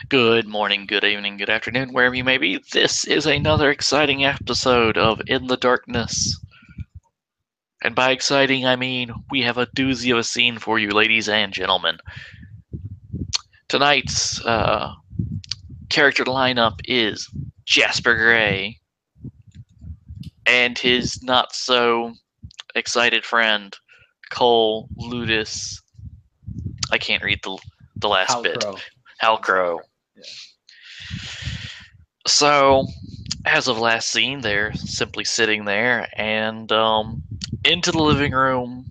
Good morning, good evening, good afternoon, wherever you may be. This is another exciting episode of In the Darkness. And by exciting, I mean we have a doozy of a scene for you, ladies and gentlemen. Tonight's character lineup is Jasper Gray and his not so excited friend, Cole Ludus. I can't read the last Hal bit. Crow. Hal Crow. Yeah. So, as of last scene, they're simply sitting there, and into the living room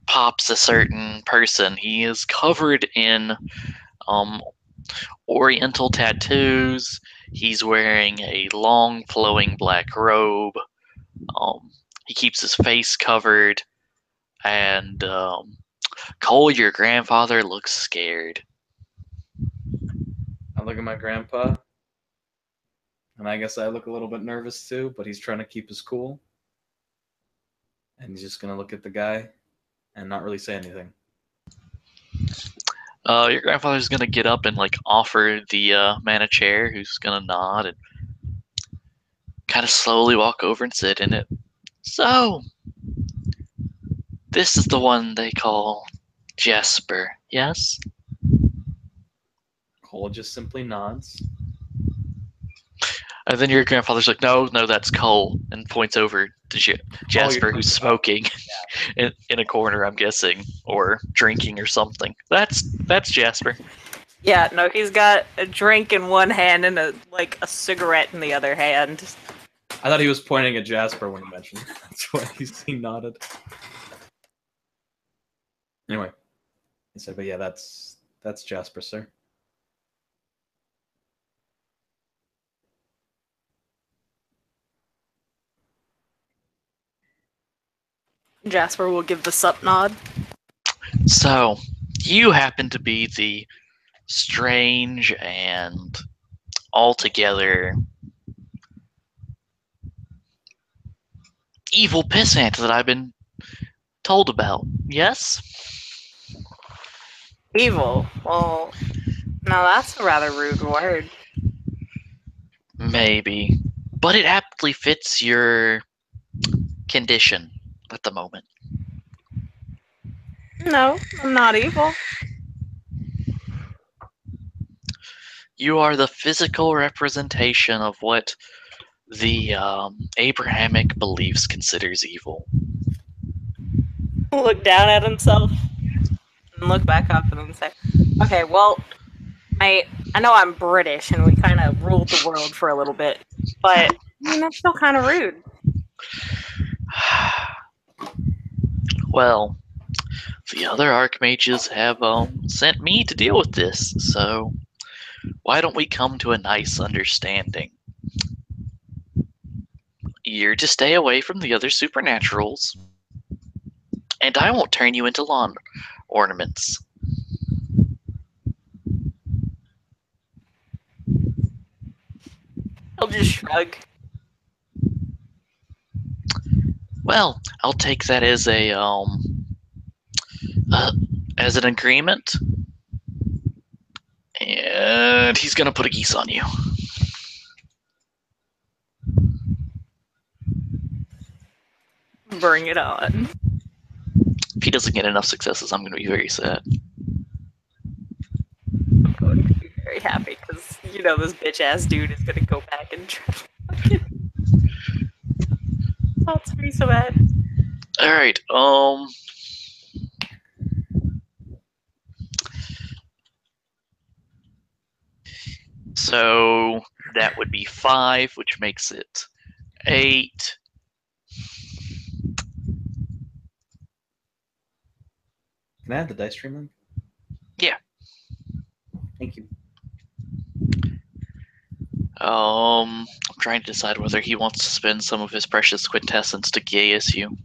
pops a certain person. He is covered in um, oriental tattoos. He's wearing a long, flowing black robe. He keeps his face covered, and Cole, your grandfather, looks scared. I look at my grandpa, and I guess I look a little bit nervous too, but he's trying to keep his cool. And he's just going to look at the guy and not really say anything. Your grandfather's gonna get up and offer the man a chair, who's gonna nod and kind of slowly walk over and sit in it. So, this is the one they call Jasper, yes? Cole just simply nods. And then your grandfather's like, no, that's Cole, and points over to Jasper, who's smoking in a corner, I'm guessing, or drinking or something. That's Jasper. Yeah, no, he's got a drink in one hand and a cigarette in the other hand. I thought he was pointing at Jasper when he mentioned it. That's why he nodded. Anyway, he said, but yeah, that's Jasper, sir. Jasper will give the sup nod. So, you happen to be the strange and altogether evil pissant that I've been told about, yes? Evil? Well, now that's a rather rude word. Maybe. But it aptly fits your condition at the moment. No, I'm not evil. You are the physical representation of what the Abrahamic beliefs considers evil. Look down at himself and look back up and then say, okay, well, I know I'm British and we kind of ruled the world for a little bit, but that's still kind of rude. Well, the other archmages have sent me to deal with this, so why don't we come to a nice understanding? You're to stay away from the other supernaturals, and I won't turn you into lawn ornaments. He'll just shrug. Well, I'll take that as as an agreement. And he's gonna put a geese on you. Bring it on. If he doesn't get enough successes, I'm gonna be very sad. I'm going to be very happy because this bitch ass dude is gonna go back and try to fucking. Oh, it's gonna be so bad. Alright, so that would be 5, which makes it 8. Can I have the dice stream link? Yeah. Thank you. I'm trying to decide whether he wants to spend some of his precious quintessence to gayus you.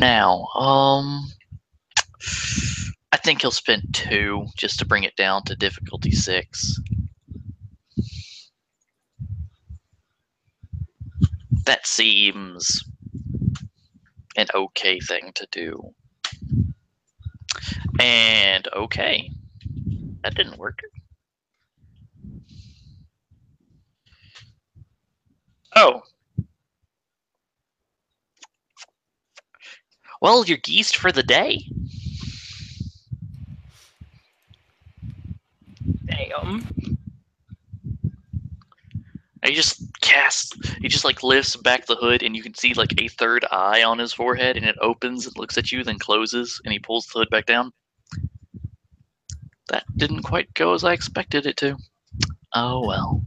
Now, I think he'll spend 2 just to bring it down to difficulty 6. That seems an okay thing to do. And okay, that didn't work. Oh. Well, you're geesed for the day. Damn. He just like lifts back the hood and you can see like a third eye on his forehead and it opens, it looks at you, then closes, and he pulls the hood back down. That didn't quite go as I expected it to. Oh well.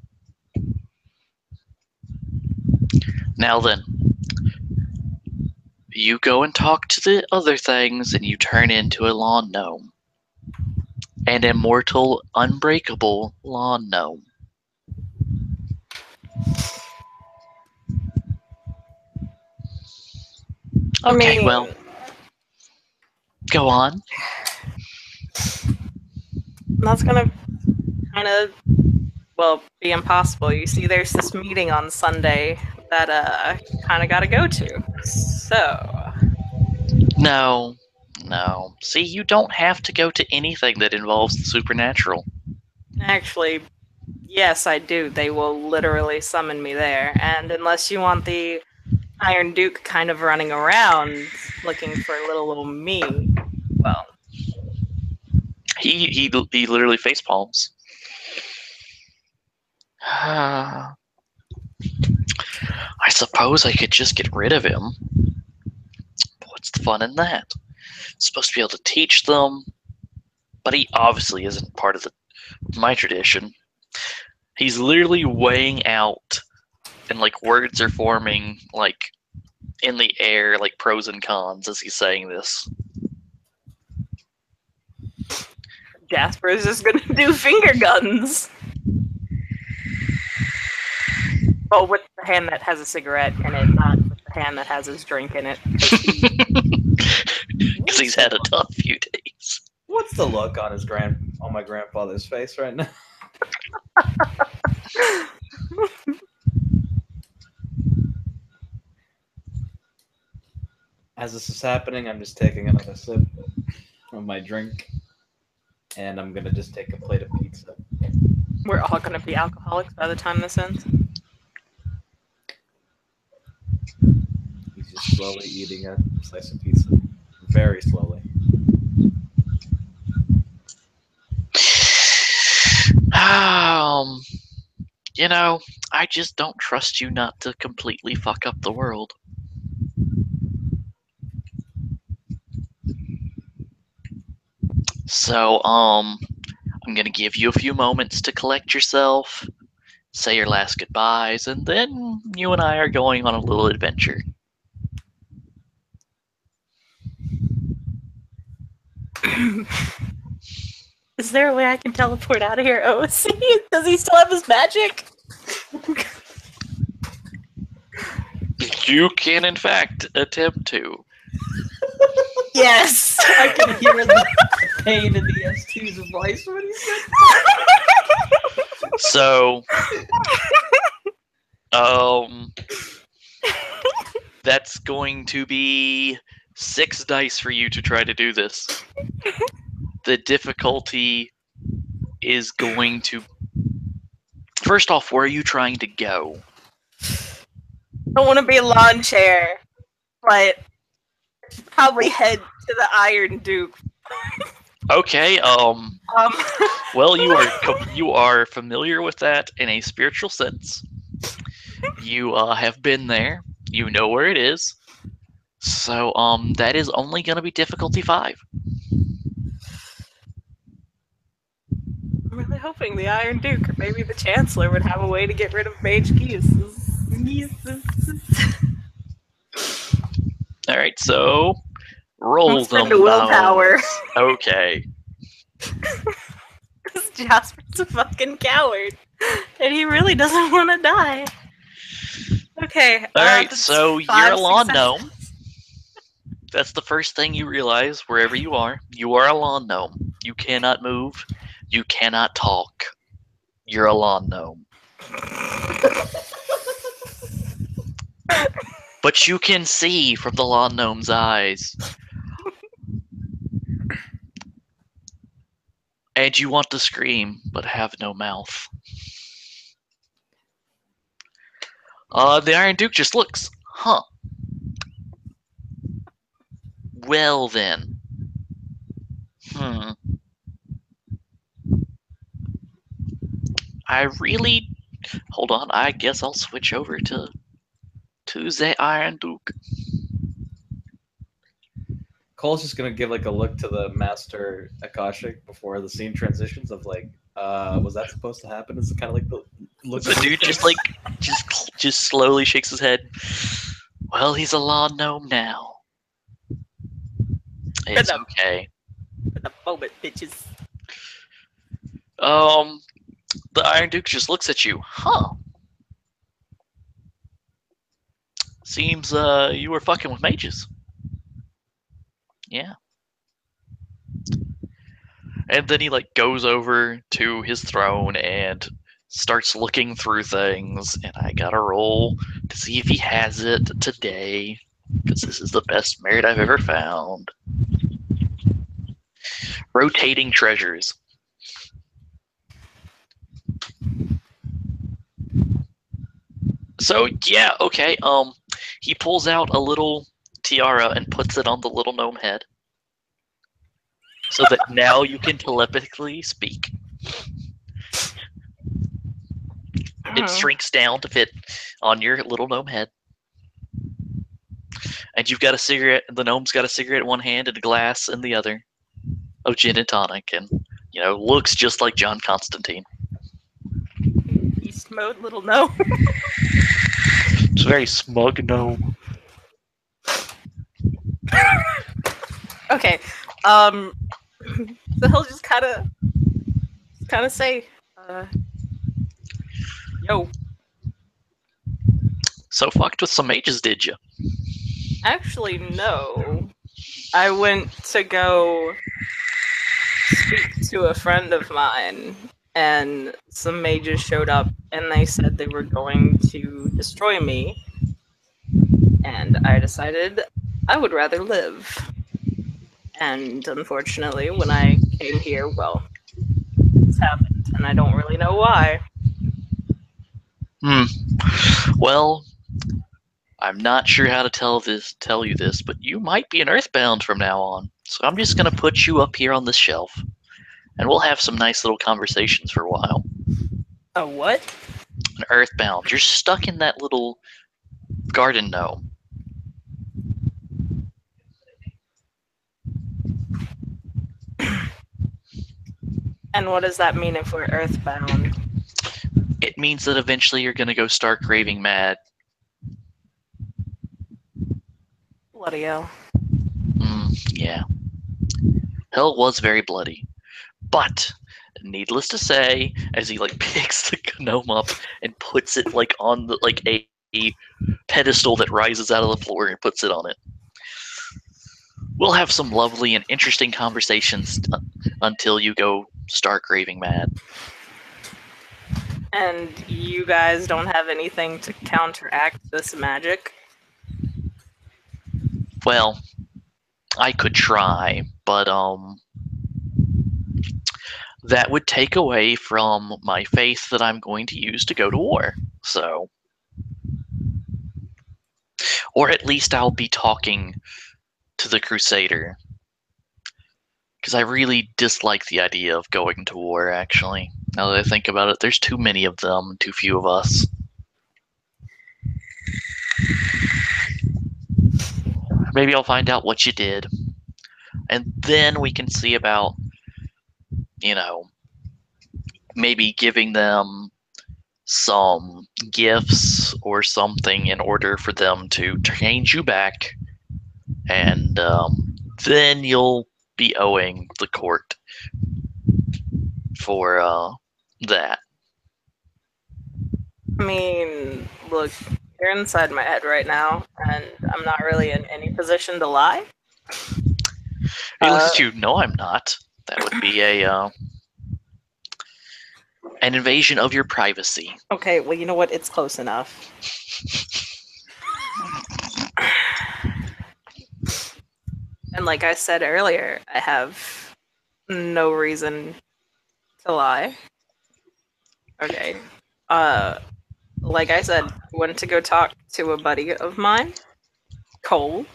Now then, you go and talk to the other things and you turn into a lawn gnome. An immortal, unbreakable lawn gnome. Okay, well, go on. That's gonna kind of, well, be impossible. You see, there's this meeting on Sunday that kind of got to go to. So. No. See, you don't have to go to anything that involves the supernatural. Actually, yes, I do. They will literally summon me there. And unless you want the Iron Duke kind of running around looking for little me, well. He literally face palms. I suppose I could just get rid of him. But what's the fun in that? Supposed to be able to teach them, but he obviously isn't part of my tradition. He's literally weighing out, and like words are forming like in the air, like pros and cons as he's saying this. Jasper is just gonna do finger guns. Oh, with the hand that has a cigarette in it, not with the hand that has his drink in it. Because he's had a tough few days. What's the look on on my grandfather's face right now? As this is happening, I'm just taking another sip of my drink, and I'm gonna just take a plate of pizza. We're all gonna be alcoholics by the time this ends. He's just slowly eating a slice of pizza, very slowly. You know, I just don't trust you not to completely fuck up the world. So, I'm gonna give you a few moments to collect yourself, say your last goodbyes, and then you and I are going on a little adventure. Is there a way I can teleport out of here? Oh, see? Does he still have his magic? You can, in fact, attempt to. Yes! I can hear the pain in the ST's voice when he said that. So, that's going to be 6 dice for you to try to do this. The difficulty is going to... First off, where are you trying to go? I want to be a lawn chair, but probably head to the Iron Duke. Okay, well, you are familiar with that in a spiritual sense. You have been there. You know where it is. So, that is only going to be difficulty 5. I'm really hoping the Iron Duke or maybe the Chancellor would have a way to get rid of Mage Geese. Alright, so roll them. Willpower. Okay. Because Jasper's a fucking coward. And he really doesn't want to die. Okay. Alright, so you're a lawn gnome. That's the first thing you realize wherever you are. You are a lawn gnome. You cannot move. You cannot talk. You're a lawn gnome. But you can see from the lawn gnome's eyes. And you want to scream, but have no mouth. The Iron Duke just looks. Huh. Well then. I really... Hold on, I guess I'll switch over to the Iron Duke. Cole's just gonna give like a look to the Master Akashic before the scene transitions of like, was that supposed to happen? Is it kind of like the look? The dude just like just slowly shakes his head. Well, he's a lawn gnome now. It's okay. The moment, bitches. The Iron Duke just looks at you. Huh. Seems you were fucking with mages. Yeah. And then he like goes over to his throne and starts looking through things, and I gotta roll to see if he has it today, because this is the best merit I've ever found. Rotating treasures. So yeah, okay. He pulls out a little tiara and puts it on the little gnome head, so that now you can telepathically speak. It shrinks down to fit on your little gnome head. And you've got a cigarette, the gnome's got a cigarette in one hand and a glass in the other of gin and tonic, and, you know, looks just like John Constantine. Beast mode, little gnome. It's a very smug gnome. Okay, so he'll just kind of say, yo. So fucked with some mages, did you? Actually, no. I went to go speak to a friend of mine, and some mages showed up, and they said they were going to destroy me. And I decided I would rather live. And unfortunately, when I came here, well, this happened, and I don't really know why. Well, I'm not sure how to tell you this, but you might be an Earthbound from now on. So I'm just gonna put you up here on this shelf, and we'll have some nice little conversations for a while. A what? An Earthbound. You're stuck in that little garden gnome. And what does that mean if we're Earthbound? It means that eventually you're gonna go stark raving mad. Bloody hell. Yeah. Hell was very bloody. But, needless to say, as he like picks the gnome up and puts it like on the like a pedestal that rises out of the floor and puts it on it, we'll have some lovely and interesting conversations until you go stark raving mad. And you guys don't have anything to counteract this magic? Well, I could try, but that would take away from my faith that I'm going to use to go to war. So, or at least I'll be talking to the Crusader, because I really dislike the idea of going to war, actually. Now that I think about it, there's too many of them, too few of us. Maybe I'll find out what you did, and then we can see about, you know, maybe giving them some gifts or something in order for them to change you back, and then you'll be owing the court for that. I mean, look, you're inside my head right now, and I'm not really in any position to lie. He looks at you. No, I'm not. That would be an invasion of your privacy. Okay, well, you know what? It's close enough. And like I said earlier, I have no reason to lie. Okay. Like I said, I went to go talk to a buddy of mine, Cole,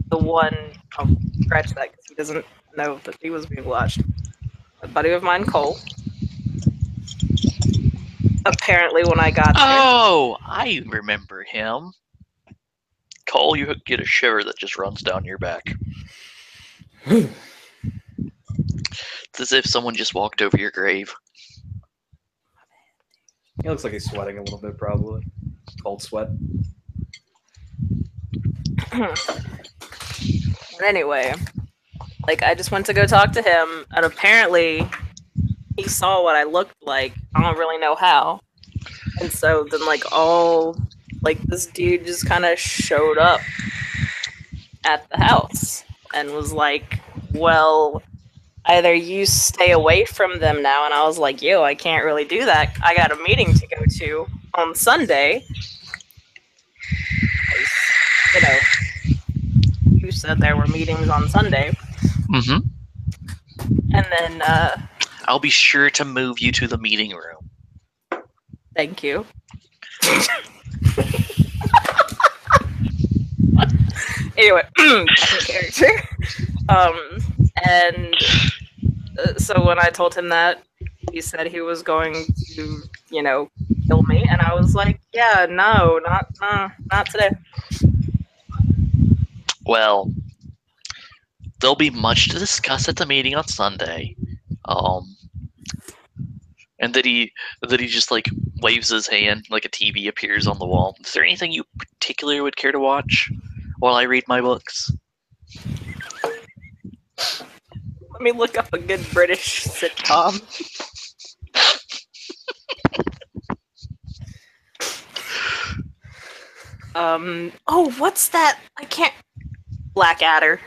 the one. Oh, scratch that because he doesn't know that he was being watched. A buddy of mine, Cole. Apparently, when I got there, Oh, I remember him. Cole, you get a shiver that just runs down your back. It's as if someone just walked over your grave. He looks like he's sweating a little bit, probably. Cold sweat. but anyway, like I just went to go talk to him, and apparently he saw what I looked like. I don't really know how. And so then this dude just kind of showed up at the house and was like, well, either you stay away from them now. And I was like, yo, I can't really do that. I got a meeting to go to on Sunday. You know, you said there were meetings on Sunday. Mm-hmm. And then I'll be sure to move you to the meeting room. thank you. Anyway, back in character. And so when I told him that, he said he was going to, kill me, and I was like, yeah, no, not today. Well, there'll be much to discuss at the meeting on Sunday. And that he just like waves his hand like a TV appears on the wall. Is there anything you particularly would care to watch while I read my books? Let me look up a good British sitcom. Oh, what's that? I can't. Blackadder.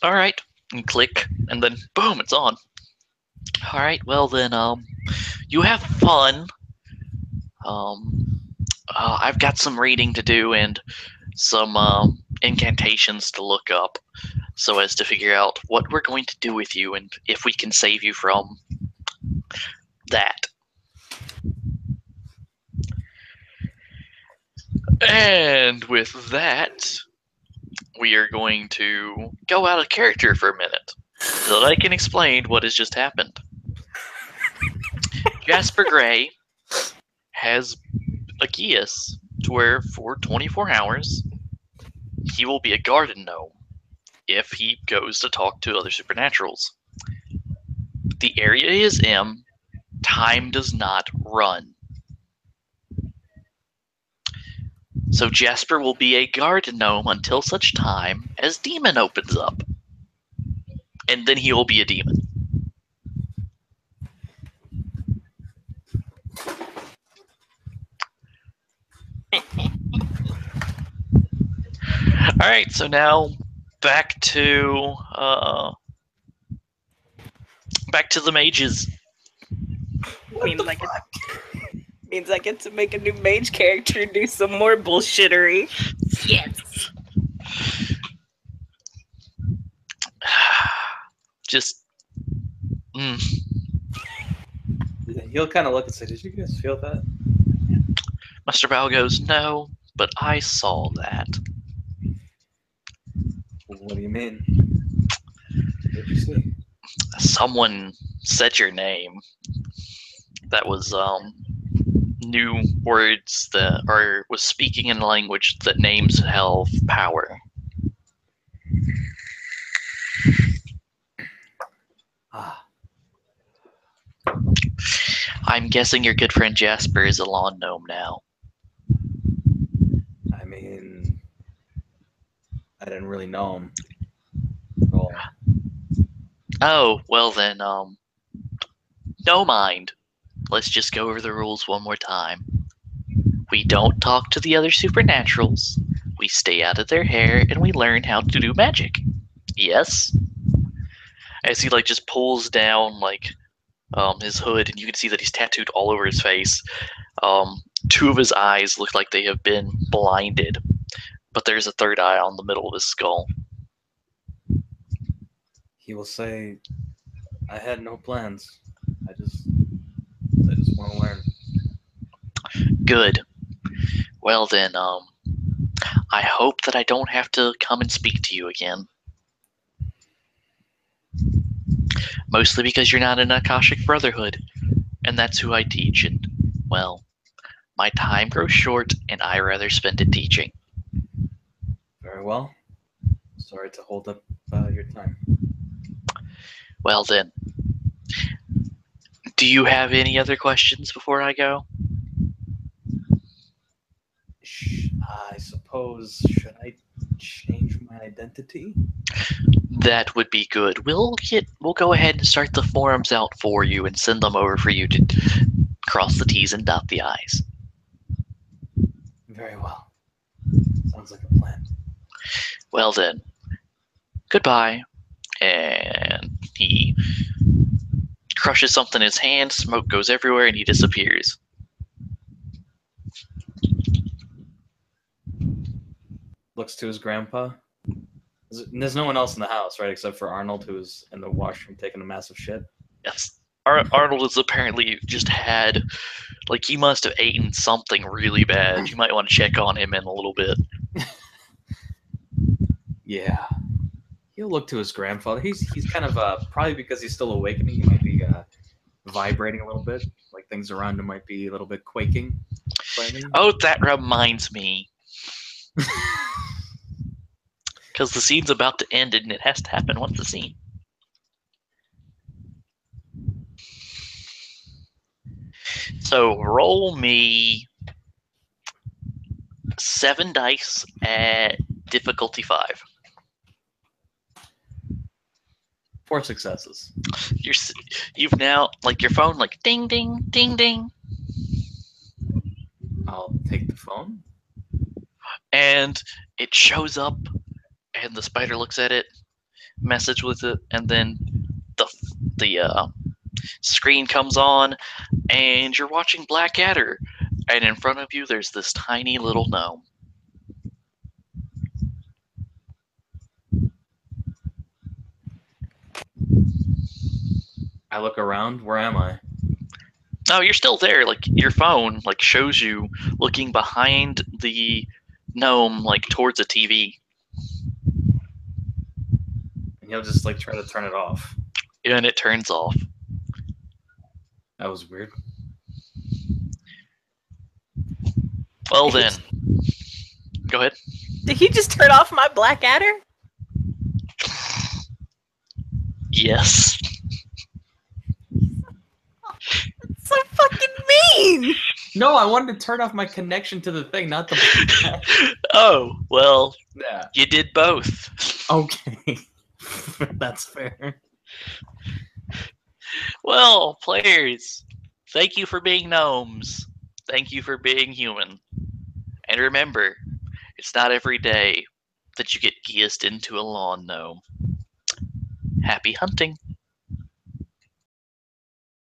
All right, and click, and then boom, it's on. All right, well then, you have fun. I've got some reading to do and some incantations to look up, so as to figure out what we're going to do with you and if we can save you from that. And with that, we are going to go out of character for a minute so that I can explain what has just happened. Jasper Gray has a geas to where for 24 hours he will be a garden gnome if he goes to talk to other supernaturals. The area is M. Time does not run. So Jasper will be a garden gnome until such time as Demon opens up. And then he will be a demon. Alright, so now back to the mages. Means I get to make a new mage character and do some more bullshittery. Yes. Just He'll kind of look and say, "Did you guys feel that?" Mr. Bao goes, no, but I saw that. What do you mean? What did you see? Someone said your name. That was new words that was speaking in a language that names have power. Ah, I'm guessing your good friend Jasper is a lawn gnome now. I mean, I didn't really know him at all. Oh, well then, no mind. Let's just go over the rules one more time. We don't talk to the other supernaturals. We stay out of their hair and we learn how to do magic. Yes? As he like just pulls down like his hood, and you can see that he's tattooed all over his face. Two of his eyes look like they have been blinded, but there's a third eye on the middle of his skull. He will say, "I had no plans. I just want to learn." Good. Well then, I hope that I don't have to come and speak to you again. Mostly because you're not an Akashic Brotherhood, and that's who I teach, and, well, my time grows short, and I rather spend it teaching. Very well. Sorry to hold up your time. Well then, do you have any other questions before I go? I suppose, should I change my identity? That would be good. We'll go ahead and start the forums out for you and send them over for you to cross the T's and dot the I's. Very well. Sounds like a plan. Well then, goodbye. And he crushes something in his hand, smoke goes everywhere, and he disappears. Looks to his grandpa. There's no one else in the house, right? Except for Arnold, who's in the washroom taking a massive shit. Yes. Arnold has apparently just had, like, he must have eaten something really bad. You might want to check on him in a little bit. Yeah. He'll look to his grandfather. He's kind of, probably because he's still awakening, he might be vibrating a little bit. Like things around him might be a little bit quaking. Slightly. Oh, that reminds me. Because the scene's about to end, and it has to happen once the scene. So roll me 7 dice at difficulty 5. 4 successes. You've now, like, your phone, like, ding, ding, ding, ding. I'll take the phone. And it shows up, and the spider looks at it, message with it, and then the screen comes on, and you're watching Blackadder, and in front of you there's this tiny little gnome. I look around. Where am I? Oh, you're still there. Like, your phone like shows you looking behind the gnome, like towards a TV. And he'll just like try to turn it off. And it turns off. That was weird. Well then, go ahead. Did he just turn off my Blackadder? Yes. That's so fucking mean! No, I wanted to turn off my connection to the thing, not the. Oh, well, Yeah. you did both. Okay. That's fair. Well, players, thank you for being gnomes. Thank you for being human. And remember, it's not every day that you get guessed into a lawn gnome. Happy hunting.